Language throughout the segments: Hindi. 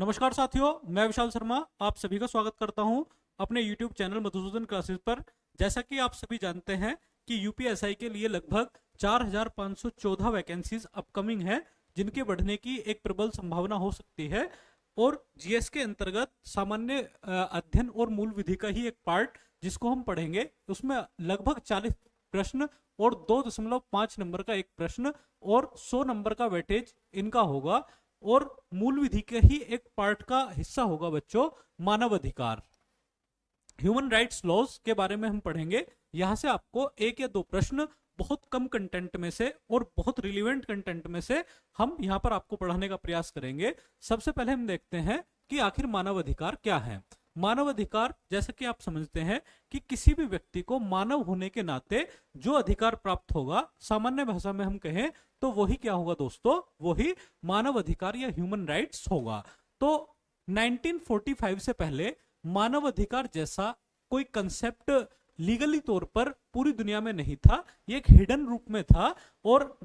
नमस्कार साथियों, मैं विशाल शर्मा आप सभी का स्वागत करता हूं अपने YouTube चैनल मधुसूदन क्लासेस पर। जैसा कि आप सभी जानते हैं कि यूपीएसआई के लिए लगभग 4514 वैकेंसीज अपकमिंग है, जिनके बढ़ने की एक प्रबल संभावना हो सकती है। और जीएस के अंतर्गत सामान्य अध्ययन और मूल विधि का ही एक पार्ट जिसको हम पढ़ेंगे, उसमें लगभग 40 प्रश्न और 2.5 नंबर का एक प्रश्न और 100 नंबर का वेटेज इनका होगा। और मूल विधि के ही एक पार्ट का हिस्सा होगा बच्चों मानव अधिकार, ह्यूमन राइट्स लॉज के बारे में हम पढ़ेंगे। यहां से आपको एक या दो प्रश्न बहुत कम कंटेंट में से और बहुत रिलेवेंट कंटेंट में से हम यहां पर आपको पढ़ाने का प्रयास करेंगे। सबसे पहले हम देखते हैं कि आखिर मानव अधिकार क्या है। मानव अधिकार, जैसा कि आप समझते हैं कि किसी भी व्यक्ति को मानव होने के नाते जो अधिकार प्राप्त होगा, सामान्य भाषा में हम कहें तो वही क्या होगा दोस्तों, वही मानव अधिकार या ह्यूमन राइट्स होगा। तो 1945 से पहले मानव अधिकार जैसा कोई कंसेप्ट लीगली तौर पर पूरी दुनिया में नहीं था, ये एक हिडन रूप में था। और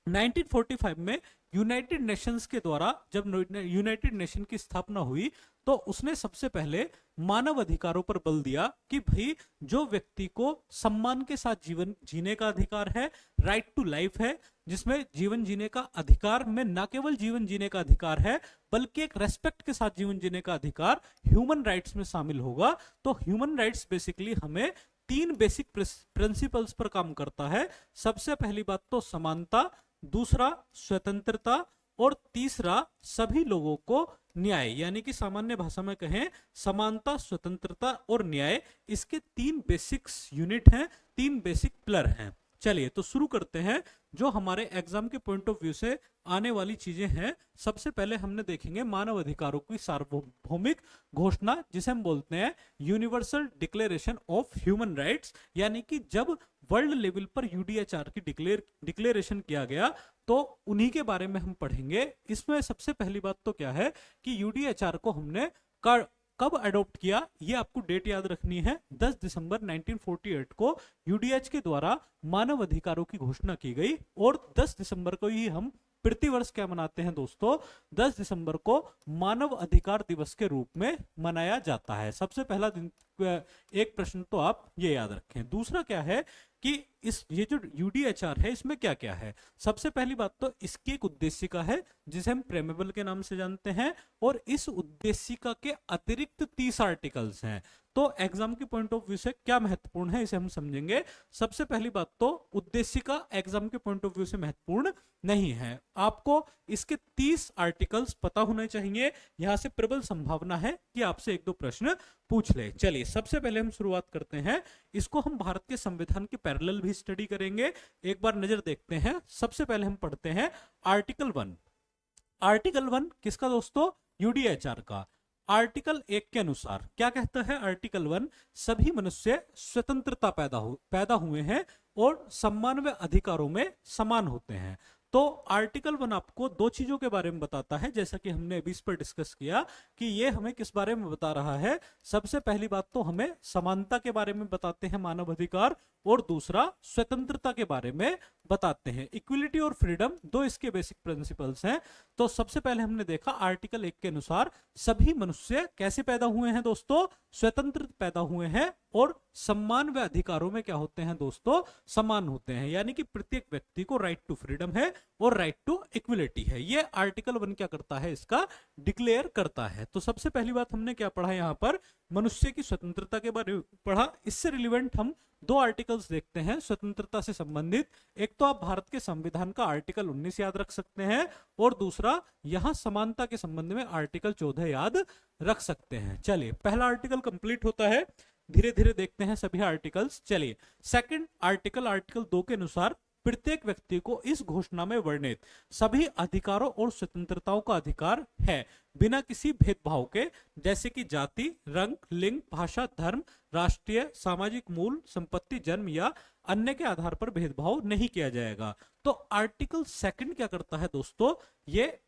1945 में यूनाइटेड नेशंस के द्वारा जब यूनाइटेड नेशन की स्थापना हुई तो उसने सबसे पहले मानव अधिकारों पर बल दिया कि भाई जो व्यक्ति को सम्मान के साथ जीवन जीने का अधिकार है, राइट टू लाइफ है, जिसमें जीवन जीने का अधिकार में न केवल जीवन जीने का अधिकार है बल्कि एक रेस्पेक्ट के साथ जीवन जीने का अधिकार ह्यूमन राइट्स में शामिल होगा। तो ह्यूमन राइट्स बेसिकली हमें तीन बेसिक प्रिंसिपल्स पर काम करता है। सबसे पहली बात तो समानता, दूसरा स्वतंत्रता और तीसरा सभी लोगों को न्याय, यानी कि सामान्य भाषा में कहें समानता, स्वतंत्रता और न्याय। इसके तीन बेसिक्स यूनिट हैं, तीन बेसिक पिलर हैं। चलिए तो शुरू करते हैं जो हमारे एग्जाम के पॉइंट ऑफ व्यू से आने वाली चीजें हैं। सबसे पहले हमने देखेंगे मानव अधिकारों की सार्वभौमिक घोषणा, जिसे हम बोलते हैं universal declaration of human rights, यानी कि जब वर्ल्ड लेवल पर यूडीएचआर की डिक्लेरेशन किया गया तो उन्हीं के बारे में हम पढ़ेंगे। इसमें सबसे पहली बात तो क्या है कि यूडीएचआर को हमने कब अडॉप्ट किया, ये आपको डेट याद रखनी है। 10 दिसंबर 1948 को यूडीएच के द्वारा मानव अधिकारों की घोषणा की गई और 10 दिसंबर को ही हम प्रतिवर्ष क्या मनाते हैं दोस्तों, 10 दिसंबर को मानव अधिकार दिवस के रूप में मनाया जाता है। सबसे पहला दिन एक प्रश्न तो आप ये याद रखें। दूसरा क्या है कि ये जो यूडीएचआर है इसमें क्या क्या है। सबसे पहली बात तो इसकी एक उद्देशिका है जिसे हम प्रेमेबल के नाम से जानते हैं, और इस उद्देशिका के अतिरिक्त 30 आर्टिकल्स हैं। तो एग्जाम के पॉइंट ऑफ व्यू से क्या महत्वपूर्ण है इसे हम समझेंगे। सबसे पहली बात तो उद्देशिका एग्जाम के पॉइंट ऑफ व्यू से महत्वपूर्ण नहीं है, आपको इसके 30 आर्टिकल्स पता होने चाहिए। यहां से प्रबल संभावना है कि आपसे एक दो प्रश्न पूछ ले। चलिए सबसे पहले हम शुरुआत करते हैं, इसको हम भारत के संविधान के पैरेलल भी स्टडी करेंगे। एक बार नजर देखते हैं। सबसे पहले हम पढ़ते हैं आर्टिकल 1। आर्टिकल 1 किसका दोस्तों, यूडीएचआर का। आर्टिकल 1 के अनुसार क्या कहता है आर्टिकल 1, सभी मनुष्य स्वतंत्रता पैदा हुए हैं और सम्मान व अधिकारों में समान होते हैं। तो आर्टिकल 1 आपको दो चीजों के बारे में बताता है, जैसा कि हमने अभी इस पर डिस्कस किया कि ये हमें किस बारे में बता रहा है। सबसे पहली बात तो हमें समानता के बारे में बताते हैं मानव अधिकार, और दूसरा स्वतंत्रता के बारे में बताते हैं। इक्विलिटी और फ्रीडम दो इसके बेसिक प्रिंसिपल्स हैं। तो सबसे पहले हमने देखा आर्टिकल 1 के अनुसार सभी मनुष्य कैसे पैदा हुए हैं दोस्तों, स्वतंत्र पैदा हुए हैं और सम्मान व अधिकारों में क्या होते हैं दोस्तों, समान होते हैं। यानी कि प्रत्येक व्यक्ति को राइट टू फ्रीडम है और राइट टू इक्विलिटी है। ये आर्टिकल 1 क्या करता है, इसका डिक्लेयर करता है। तो सबसे पहली बात हमने क्या पढ़ा, यहां पर मनुष्य की स्वतंत्रता के बारे में पढ़ा। इससे रिलेवेंट हम दो आर्टिकल्स देखते हैं स्वतंत्रता से संबंधित। एक तो आप भारत के संविधान का आर्टिकल 19 याद रख सकते हैं, और दूसरा यहां समानता के संबंध में आर्टिकल 14 याद रख सकते हैं। चलिए पहला आर्टिकल कंप्लीट होता है, धीरे धीरे देखते हैं सभी आर्टिकल्स। चलिए सेकंड आर्टिकल, आर्टिकल 2 के अनुसार प्रत्येक व्यक्ति को इस घोषणा में वर्णित सभी अधिकारों और स्वतंत्रताओं का अधिकार है, बिना किसी भेदभाव के, जैसे कि जाति, रंग, लिंग, भाषा, धर्म, राष्ट्रीय, सामाजिक मूल, संपत्ति, जन्म या अन्य के आधार पर भेदभाव नहीं किया जाएगा। तो आर्टिकल 2 क्या करता है दोस्तों, ये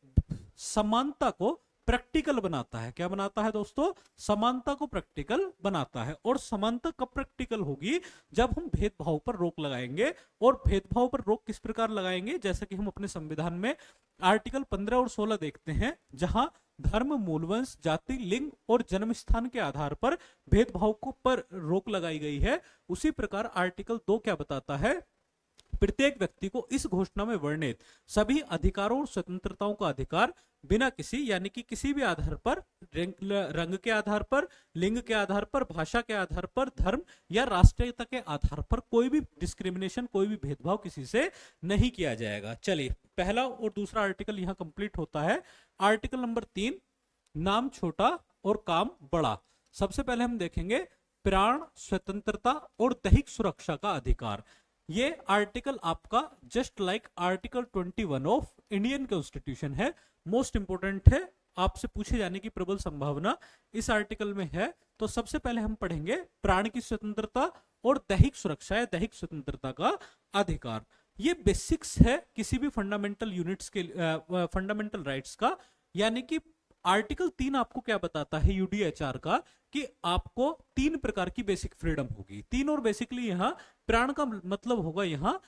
समानता को प्रैक्टिकल बनाता है। क्या बनाता है दोस्तों, समानता को प्रैक्टिकल बनाता है। और समानता कब प्रैक्टिकल होगी, जब हम भेदभाव पर रोक लगाएंगे। और भेदभाव पर रोक किस प्रकार लगाएंगे, जैसा कि हम अपने संविधान में आर्टिकल 15 और 16 देखते हैं, जहां धर्म, मूलवंश, जाति, लिंग और जन्म स्थान के आधार पर भेदभाव को पर रोक लगाई गई है। उसी प्रकार आर्टिकल 2 क्या बताता है, प्रत्येक व्यक्ति को इस घोषणा में वर्णित सभी अधिकारों और स्वतंत्रताओं का अधिकार बिना किसी यानी कि किसी भी आधार पर, रंग के आधार पर, लिंग के आधार पर, भाषा के आधार पर, धर्म या राष्ट्रीयता के आधार पर कोई भी डिस्क्रिमिनेशन, कोई भी भेदभाव किसी से नहीं किया जाएगा। चलिए, पहला और दूसरा आर्टिकल यहां कंप्लीट होता है। आर्टिकल नंबर 3, नाम छोटा और काम बड़ा। सबसे पहले हम देखेंगे प्राण, स्वतंत्रता और दैहिक सुरक्षा का अधिकार। ये आर्टिकल आपका just like article 21 of Indian constitution है, मोस्ट इंपोर्टेंट है, आपसे पूछे जाने की प्रबल संभावना इस आर्टिकल में है। तो सबसे पहले हम पढ़ेंगे प्राण की स्वतंत्रता और दैहिक सुरक्षा या दैहिक स्वतंत्रता का अधिकार। ये बेसिक्स है किसी भी फंडामेंटल यूनिट्स के, फंडामेंटल राइट्स का। यानी कि आर्टिकल 3 आपको क्या बताता है यूडीएचआर का, कि आपको 3 प्रकार की बेसिक फ्रीडम होगी। 3 और बेसिकली यहाँ प्राण का मतलब होगा यहाँ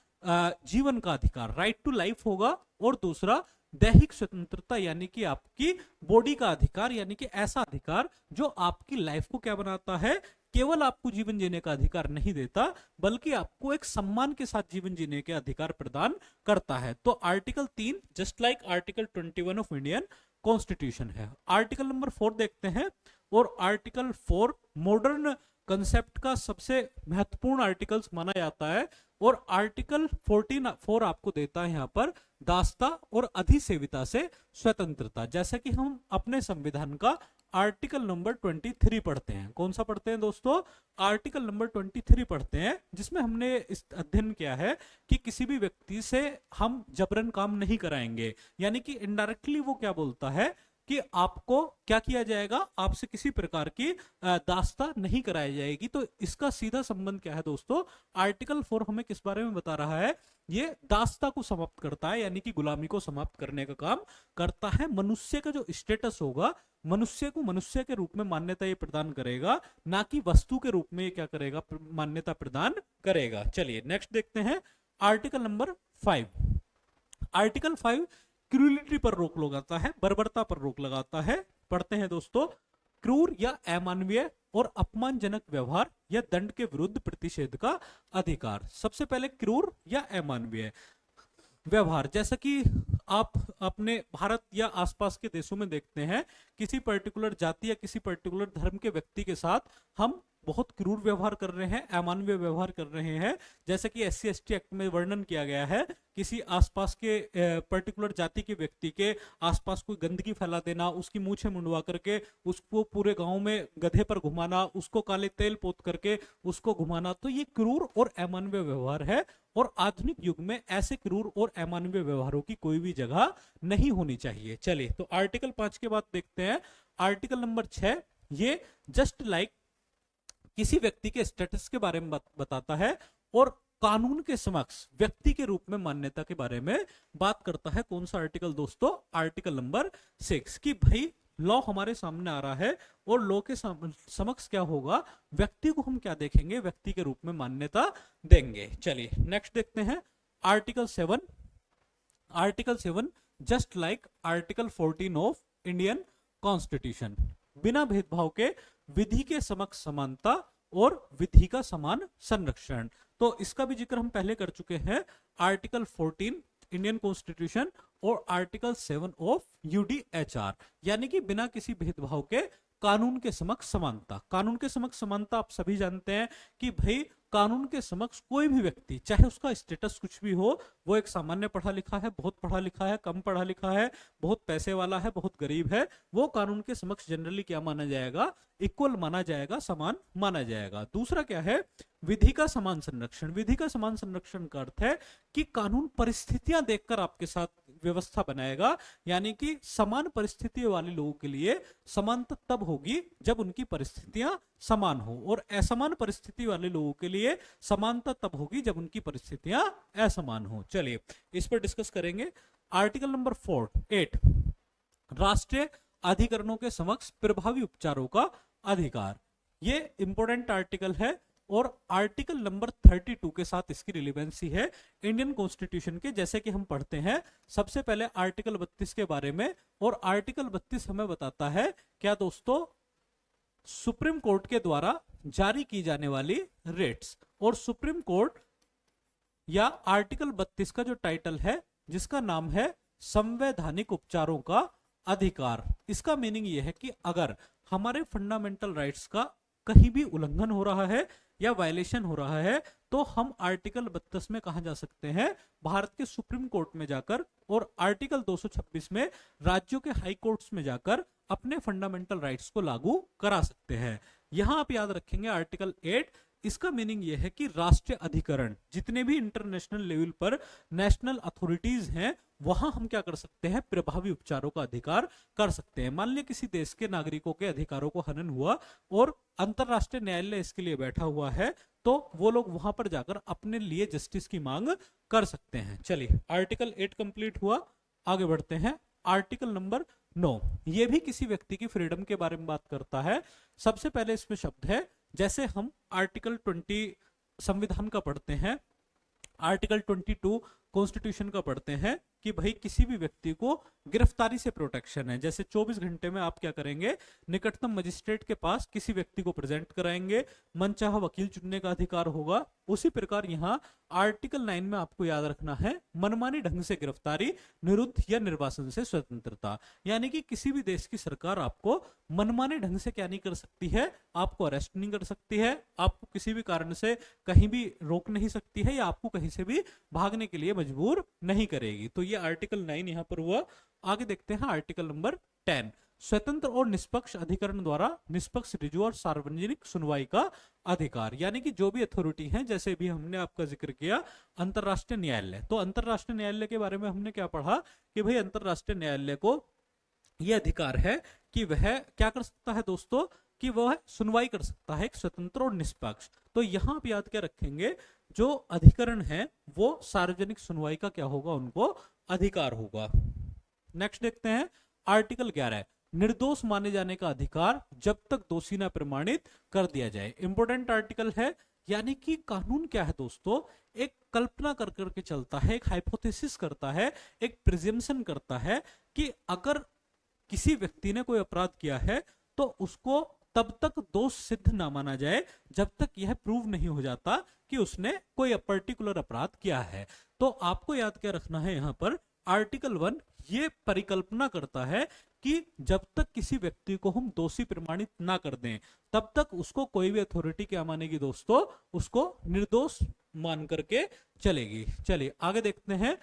जीवन का अधिकार, राइट टू लाइफ होगा, और दूसरा दैहिक स्वतंत्रता यानी कि आपकी बॉडी का अधिकार, यानी कि ऐसा अधिकार जो आपकी लाइफ को क्या बनाता है, केवल आपको जीवन जीने का अधिकार नहीं देता बल्कि आपको एक सम्मान के साथ जीवन जीने के अधिकार प्रदान करता है। तो article 3 just like article 21 of Indian constitution है। आर्टिकल नंबर 4 देखते हैं, और आर्टिकल 4 मॉडर्न कंसेप्ट का सबसे महत्वपूर्ण आर्टिकल्स माना जाता है। और आर्टिकल 4 आपको देता है यहाँ पर दासता और अधिसेविता से स्वतंत्रता। जैसा कि हम अपने संविधान का आर्टिकल नंबर 23 पढ़ते हैं। कौन सा पढ़ते हैं दोस्तों? आर्टिकल नंबर 23 पढ़ते हैं, जिसमें हमने इस अध्ययन किया है कि किसी भी व्यक्ति से हम जबरन काम नहीं कराएंगे। यानी कि इनडायरेक्टली वो क्या बोलता है कि आपको क्या किया जाएगा, आपसे किसी प्रकार की दास्ता नहीं कराई जाएगी। तो इसका सीधा संबंध क्या है दोस्तों? आर्टिकल 4 हमें किस बारे में बता रहा है? ये दास्ता को समाप्त करता है, यानी कि गुलामी को समाप्त करने का काम करता है। मनुष्य का जो स्टेटस होगा, मनुष्य को मनुष्य के रूप में मान्यता ये प्रदान करेगा, ना कि वस्तु के रूप में ये क्या करेगा, मान्यता प्रदान करेगा। चलिए नेक्स्ट देखते हैं आर्टिकल नंबर 5। आर्टिकल 5 क्रूरलिटी पर रोक लगाता है, बर्बरता पर रोक लगाता है। पढ़ते हैं दोस्तों, क्रूर या अमानवीय और अपमानजनक व्यवहार या दंड के विरुद्ध प्रतिषेध का अधिकार। सबसे पहले क्रूर या अमानवीय व्यवहार, जैसा कि आप अपने भारत या आसपास के देशों में देखते हैं, किसी पर्टिकुलर जाति या किसी पर्टिकुलर धर्म के व्यक्ति के साथ हम बहुत क्रूर व्यवहार कर रहे हैं, अमानवीय व्यवहार कर रहे हैं। जैसे कि SC/ST एक्ट में वर्णन किया गया है, किसी आसपास के पर्टिकुलर जाति के व्यक्ति के आसपास कोई गंदगी फैला देना, उसकी मूछें मुंडवा करके उसको पूरे गांव में गधे पर घुमाना, उसको काले तेल पोत करके उसको घुमाना, तो ये क्रूर और अमानवीय व्यवहार है। और आधुनिक युग में ऐसे क्रूर और अमानवीय व्यवहारों की कोई भी जगह नहीं होनी चाहिए। चलिए, तो आर्टिकल 5 के बाद देखते हैं आर्टिकल नंबर 6। ये जस्ट लाइक किसी व्यक्ति के स्टेटस के बारे में बताता है और कानून के समक्ष व्यक्ति के रूप में मान्यता के बारे में बात करता है। कौन सा आर्टिकल दोस्तों? आर्टिकल नंबर 6, कि भाई लॉ हमारे सामने आ रहा है और लॉ के समक्ष क्या होगा, व्यक्ति को हम क्या देखेंगे, व्यक्ति के रूप में मान्यता देंगे। चलिए नेक्स्ट देखते हैं article 7। Article 7 just like article 14 of Indian constitution, बिना भेदभाव के विधि के समक्ष समानता और विधि का समान संरक्षण। तो इसका भी जिक्र हम पहले कर चुके हैं, आर्टिकल 14 इंडियन कॉन्स्टिट्यूशन और आर्टिकल 7 ऑफ यूडीएचआर, यानी कि बिना किसी भेदभाव के कानून के समक्ष समानता। कानून के समक्ष समानता आप सभी जानते हैं कि भाई कानून के समक्ष कोई भी व्यक्ति, चाहे उसका स्टेटस कुछ भी हो, वो एक सामान्य पढ़ा लिखा है, बहुत पढ़ा लिखा है, कम पढ़ा लिखा है, बहुत पैसे वाला है, बहुत गरीब है, वो कानून के समक्ष जनरली क्या माना जाएगा, इक्वल माना जाएगा, समान माना जाएगा। दूसरा क्या है, विधि का समान संरक्षण। विधि का समान संरक्षण का अर्थ है कि कानून परिस्थितियां देखकर आपके साथ व्यवस्था बनाएगा, यानी कि समान परिस्थिति वाले लोगों के लिए समानता तब होगी जब उनकी परिस्थितियां समान हो, और असमान परिस्थिति वाले लोगों के लिए समानता तब होगी जब उनकी परिस्थितियां असमान हो। चलिए इस पर डिस्कस करेंगे। आर्टिकल नंबर 8, राष्ट्रीय अधिकरणों के समक्ष प्रभावी उपचारों का अधिकार। ये इंपॉर्टेंट आर्टिकल है, और आर्टिकल नंबर 32 के साथ इसकी रिलेवेंसी है इंडियन कॉन्स्टिट्यूशन के, जैसे कि हम पढ़ते हैं सबसे पहले आर्टिकल 32 के बारे में। और आर्टिकल 32 हमें बताता है क्या दोस्तों, सुप्रीम कोर्ट के द्वारा जारी की जाने वाली रेट्स। और सुप्रीम कोर्ट या आर्टिकल 32 का जो टाइटल है जिसका नाम है संवैधानिक उपचारों का अधिकार, इसका मीनिंग यह है कि अगर हमारे फंडामेंटल राइट्स का कहीं भी उल्लंघन हो रहा है या वायलेशन हो रहा है तो हम आर्टिकल 32 में कहा जा सकते हैं, भारत के सुप्रीम कोर्ट में जाकर, और आर्टिकल 226 में राज्यों के हाई कोर्ट्स में जाकर अपने फंडामेंटल राइट्स को लागू करा सकते हैं। यहां आप याद रखेंगे आर्टिकल 8, इसका मीनिंग यह है कि राष्ट्रीय अधिकरण, जितने भी इंटरनेशनल लेवल पर नेशनल अथॉरिटीज हैं वहां हम क्या कर सकते हैं, प्रभावी उपचारों का अधिकार कर सकते हैं। मान लिया किसी देश के नागरिकों के अधिकारों को हनन हुआ और अंतरराष्ट्रीय न्यायालय इसके लिए बैठा हुआ है तो वो लोग वहां पर जाकर अपने लिए जस्टिस की मांग कर सकते हैं। चलिए आर्टिकल 8 कंप्लीट हुआ, आगे बढ़ते हैं। आर्टिकल नंबर 9 ये भी किसी व्यक्ति की फ्रीडम के बारे में बात करता है। सबसे पहले इसमें शब्द है, जैसे हम आर्टिकल 20 संविधान का पढ़ते हैं, आर्टिकल 22 कॉन्स्टिट्यूशन का पढ़ते हैं कि भाई किसी भी व्यक्ति को गिरफ्तारी से प्रोटेक्शन है। जैसे 24 घंटे में आप क्या करेंगे, निकटतम मजिस्ट्रेट के पास किसी व्यक्ति को प्रेजेंट कराएंगे, मनचाहा वकील चुनने का अधिकार होगा। उसी प्रकार यहाँ आर्टिकल 9 में आपको याद रखना है मनमानी ढंग से गिरफ्तारी, निरुद्ध या निर्वासन से स्वतंत्रता। यानी कि किसी भी देश की सरकार आपको मनमाने ढंग से क्या नहीं कर सकती है, आपको अरेस्ट नहीं कर सकती है, आपको किसी भी कारण से कहीं भी रोक नहीं सकती है या आपको कहीं से भी भागने के लिए मजबूर नहीं करेगी। तो ये आर्टिकल 9 यहां पर हुआ। आगे देखते हैं आर्टिकल नंबर 10, स्वतंत्र और निष्पक्ष अधिकरण द्वारा निष्पक्ष, रिजु और सार्वजनिक सुनवाई का अधिकार। यानी कि जो भी अथॉरिटी है, जैसे भी हमने आपका जिक्र किया अंतरराष्ट्रीय न्यायालय, तो अंतरराष्ट्रीय न्यायालय के बारे में हमने क्या पढ़ा कि भाई अंतरराष्ट्रीय न्यायालय को यह अधिकार है कि वह क्या कर सकता है दोस्तों, कि वह सुनवाई कर सकता है एक स्वतंत्र और निष्पक्ष। तो यहां आप याद क्या रखेंगे, जो अधिकरण है वो सार्वजनिक सुनवाई का क्या होगा, उनको अधिकार होगा। नेक्स्ट देखते हैं आर्टिकल 11, निर्दोष माने जाने का अधिकार जब तक दोषी न प्रमाणित कर दिया जाए। इंपॉर्टेंट आर्टिकल है, यानी कि कानून क्या है दोस्तों, एक कल्पना कर करके चलता है, एक हाइपोथेसिस करता है, एक प्रिजम्पशन करता है कि अगर किसी व्यक्ति ने कोई अपराध किया है तो उसको तब तक दोष सिद्ध ना माना जाए जब तक यह प्रूव नहीं हो जाता कि उसने कोई पर्टिकुलर अपराध किया है। तो आपको याद क्या रखना है, यहां पर आर्टिकल 1 ये परिकल्पना करता है कि जब तक किसी व्यक्ति को हम दोषी प्रमाणित ना कर दें तब तक उसको कोई भी अथॉरिटी क्या मानेगी दोस्तों, उसको निर्दोष मान करके चलेगी। चलिए आगे देखते हैं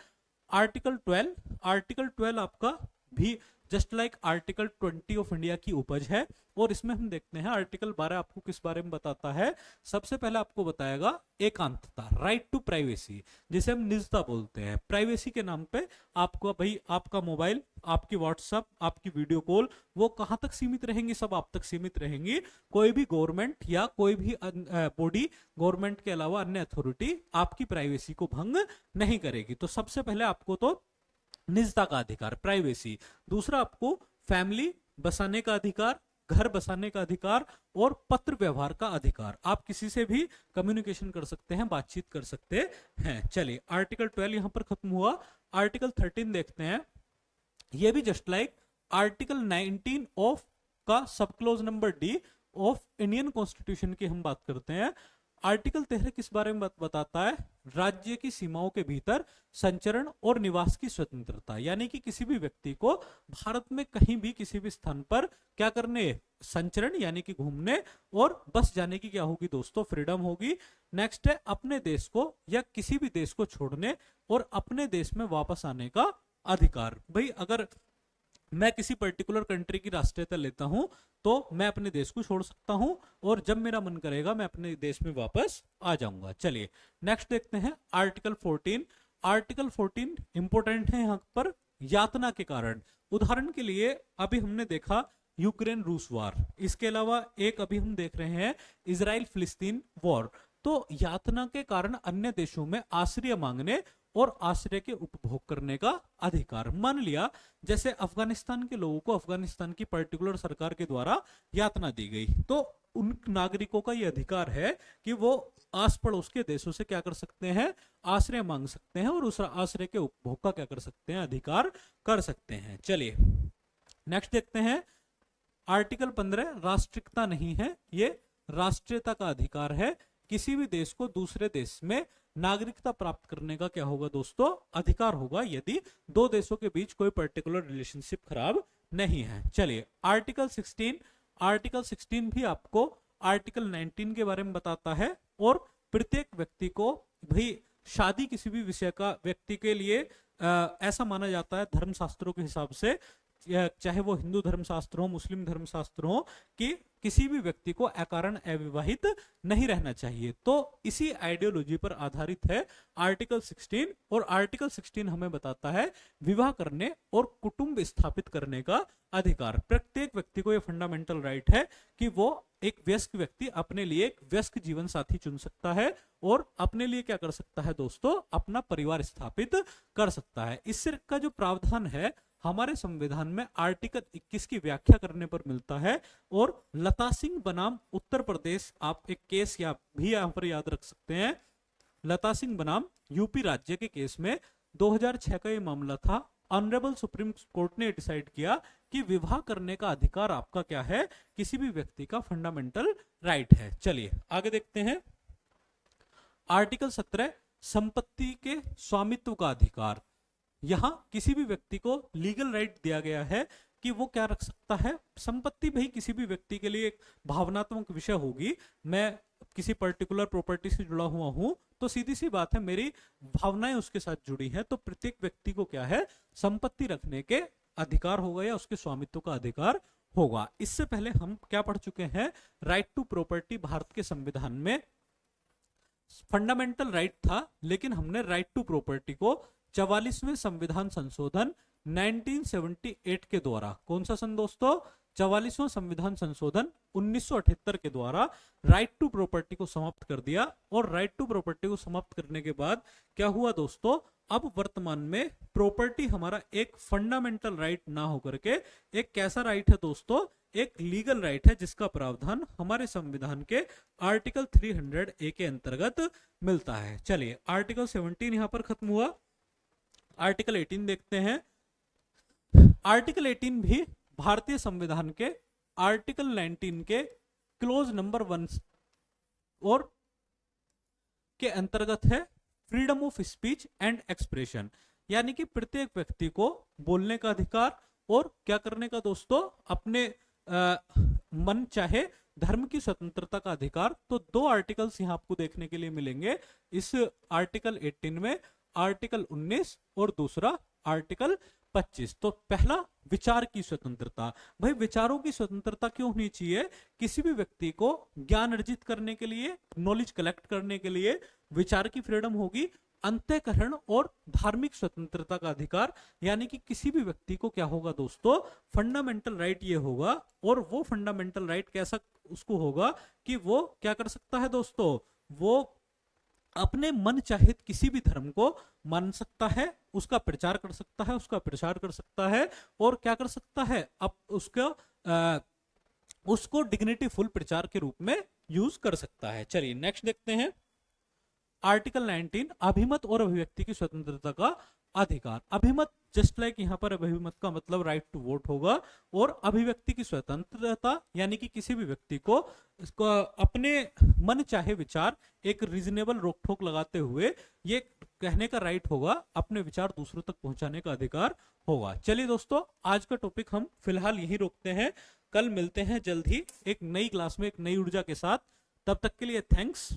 आर्टिकल 12। आर्टिकल 12 आपका भी just like article 20 of India की उपज है। और इसमें हम देखते हैं आर्टिकल 12 आपको किस बारे में बताता है। सबसे पहले आपको बताएगा एकांतता, राइट टू प्राइवेसी, जिसे हम निजता बोलते हैं। प्राइवेसी के नाम पे आपको भाई आपका मोबाइल, आपकी व्हाट्सएप, आपकी वीडियो कॉल, वो कहां तक सीमित रहेंगी, सब आप तक सीमित रहेंगी। कोई भी गवर्नमेंट या कोई भी बॉडी, गवर्नमेंट के अलावा अन्य अथॉरिटी आपकी प्राइवेसी को भंग नहीं करेगी। तो सबसे पहले आपको तो निजता का अधिकार, प्राइवेसी। दूसरा आपको फैमिली बसाने का अधिकार, घर बसाने का अधिकार और पत्र व्यवहार का अधिकार। आप किसी से भी कम्युनिकेशन कर सकते हैं, बातचीत कर सकते हैं। चलिए आर्टिकल 12 यहां पर खत्म हुआ। आर्टिकल 13 देखते हैं। यह भी जस्ट लाइक आर्टिकल 19 ऑफ का सब close number D of Indian constitution की हम बात करते हैं। आर्टिकल 13 किस बारे में बताता है, राज्य की सीमाओं के भीतर संचरण और निवास की स्वतंत्रता। यानी कि किसी भी व्यक्ति को भारत में कहीं भी किसी भी स्थान पर क्या करने, संचरण यानी कि घूमने और बस जाने की क्या होगी दोस्तों, फ्रीडम होगी। नेक्स्ट है अपने देश को या किसी भी देश को छोड़ने और अपने देश में वापस आने का अधिकार। भाई अगर मैं किसी पर्टिकुलर कंट्री की राष्ट्रीयता लेता हूं तो मैं अपने देश को छोड़ सकता हूं और जब मेरा मन करेगा मैं अपने देश में वापस आ जाऊंगा। चलिए नेक्स्ट देखते हैं आर्टिकल 14। आर्टिकल 14 इंपोर्टेंट है यहां पर यातना के कारण। उदाहरण के लिए अभी हमने देखा यूक्रेन रूस वार, इसके अलावा एक अभी हम देख रहे हैं इजराइल फिलिस्तीन वॉर। तो यातना के कारण अन्य देशों में आश्रय मांगने और आश्रय के उपभोग करने का अधिकार। मान लिया जैसे अफगानिस्तान के लोगों को अफगानिस्तान की पर्टिकुलर सरकार के द्वारा यातना दी गई, तो उन नागरिकों का यह अधिकार है कि वो आस पड़ोस के देशों से क्या कर सकते हैं, आश्रय मांग सकते हैं और उस आश्रय के उपभोग का क्या कर सकते हैं, अधिकार कर सकते हैं। चलिए नेक्स्ट देखते हैं आर्टिकल 15, राष्ट्रिकता नहीं है, ये राष्ट्रीयता का अधिकार है। किसी भी देश को दूसरे देश में नागरिकता प्राप्त करने का क्या होगा दोस्तों, अधिकार होगा, यदि दो देशों के बीच कोई पर्टिकुलर रिलेशनशिप खराब नहीं है। चलिए आर्टिकल 16, आर्टिकल 16 भी आपको आर्टिकल 19 के बारे में बताता है और प्रत्येक व्यक्ति को भाई शादी किसी भी विषय का व्यक्ति के लिए ऐसा माना जाता है धर्मशास्त्रों के हिसाब से, चाहे वो हिंदू धर्मशास्त्र हो, मुस्लिम धर्मशास्त्र हो, कि किसी भी व्यक्ति को अकारण अविवाहित नहीं रहना चाहिए। तो इसी आइडियोलॉजी पर आधारित है आर्टिकल 16, और आर्टिकल 16 हमें बताता है विवाह करने और कुटुंब स्थापित करने का अधिकार। प्रत्येक व्यक्ति को यह फंडामेंटल राइट है कि वो एक वयस्क व्यक्ति अपने लिए एक वयस्क जीवन साथी चुन सकता है और अपने लिए क्या कर सकता है दोस्तों, अपना परिवार स्थापित कर सकता है। इससे का जो प्रावधान है हमारे संविधान में आर्टिकल 21 की व्याख्या करने पर मिलता है। और लता सिंह बनाम उत्तर प्रदेश, आप एक केस या भी यहां पर याद रख सकते हैं, लता सिंह बनाम यूपी राज्य के केस में 2006 का ये मामला था। ऑनरेबल सुप्रीम कोर्ट ने डिसाइड किया कि विवाह करने का अधिकार आपका क्या है, किसी भी व्यक्ति का फंडामेंटल राइट है। चलिए आगे देखते हैं आर्टिकल 17, संपत्ति के स्वामित्व का अधिकार। यहां किसी भी व्यक्ति को लीगल राइट दिया गया है कि वो क्या रख सकता है, संपत्ति भाई किसी भी व्यक्ति के लिए एक भावनात्मक विषय होगी। मैं किसी पर्टिकुलर प्रॉपर्टी से जुड़ा हुआ हूं तो सीधी सी बात है मेरी भावनाएं उसके साथ जुड़ी हैं, तो प्रत्येक व्यक्ति को क्या है, संपत्ति रखने के अधिकार होगा या उसके स्वामित्व का अधिकार होगा। इससे पहले हम क्या पढ़ चुके हैं, राइट टू प्रॉपर्टी भारत के संविधान में फंडामेंटल राइट था, लेकिन हमने राइट टू प्रॉपर्टी को 44वें संविधान संशोधन 1978 के द्वारा, कौन सा सन दोस्तों, 44वां संविधान संशोधन 1978 के द्वारा राइट टू प्रॉपर्टी को समाप्त कर दिया। और राइट टू प्रॉपर्टी को समाप्त करने के बाद क्या हुआ दोस्तों, अब वर्तमान में प्रॉपर्टी हमारा एक फंडामेंटल राइट ना होकर के एक कैसा राइट है दोस्तों, एक लीगल राइट है, जिसका प्रावधान हमारे संविधान के आर्टिकल 300A के अंतर्गत मिलता है। चलिए आर्टिकल 17 यहां पर खत्म हुआ, आर्टिकल 18 देखते हैं। आर्टिकल 18 भी भारतीय संविधान के आर्टिकल 19 के क्लोज नंबर 1 और के अंतर्गत है, freedom of speech and expression, यानी कि प्रत्येक व्यक्ति को बोलने का अधिकार और क्या करने का दोस्तों, अपने मन चाहे धर्म की स्वतंत्रता का अधिकार। तो दो आर्टिकल्स यहां आपको देखने के लिए मिलेंगे इस आर्टिकल 18 में, आर्टिकल 19 और दूसरा आर्टिकल 25। तो पहला विचार की स्वतंत्रता, भाई विचारों की स्वतंत्रता क्यों होनी चाहिए, किसी भी व्यक्ति को ज्ञान अर्जित करने के लिए, नॉलेज कलेक्ट करने के लिए विचार की फ्रीडम होगी। अंतःकरण और धार्मिक स्वतंत्रता का अधिकार, यानी कि किसी भी व्यक्ति को क्या होगा दोस्तों, फंडामेंटल राइट ये होगा। और वो फंडामेंटल राइट कैसा उसको होगा कि वो क्या कर सकता है दोस्तों, वो अपने मन चाहे किसी भी धर्म को मान सकता है, उसका प्रचार कर सकता है, उसका प्रसार कर सकता है और क्या कर सकता है, अब उसको डिग्निटी फुल प्रचार के रूप में यूज कर सकता है। चलिए नेक्स्ट देखते हैं आर्टिकल 19, अभिमत और अभिव्यक्ति की स्वतंत्रता का अधिकार। अभिमत जस्ट लाइक यहाँ पर अभिमत का मतलब राइट टू वोट होगा, और अभिव्यक्ति की स्वतंत्रता यानी कि किसी भी व्यक्ति को अपने मन चाहे विचार एक रीजनेबल रोक ठोक लगाते हुए ये कहने का राइट होगा, अपने विचार दूसरों तक पहुंचाने का अधिकार होगा। चलिए दोस्तों आज का टॉपिक हम फिलहाल यही रोकते हैं, कल मिलते हैं जल्द ही एक नई क्लास में एक नई ऊर्जा के साथ। तब तक के लिए थैंक्स।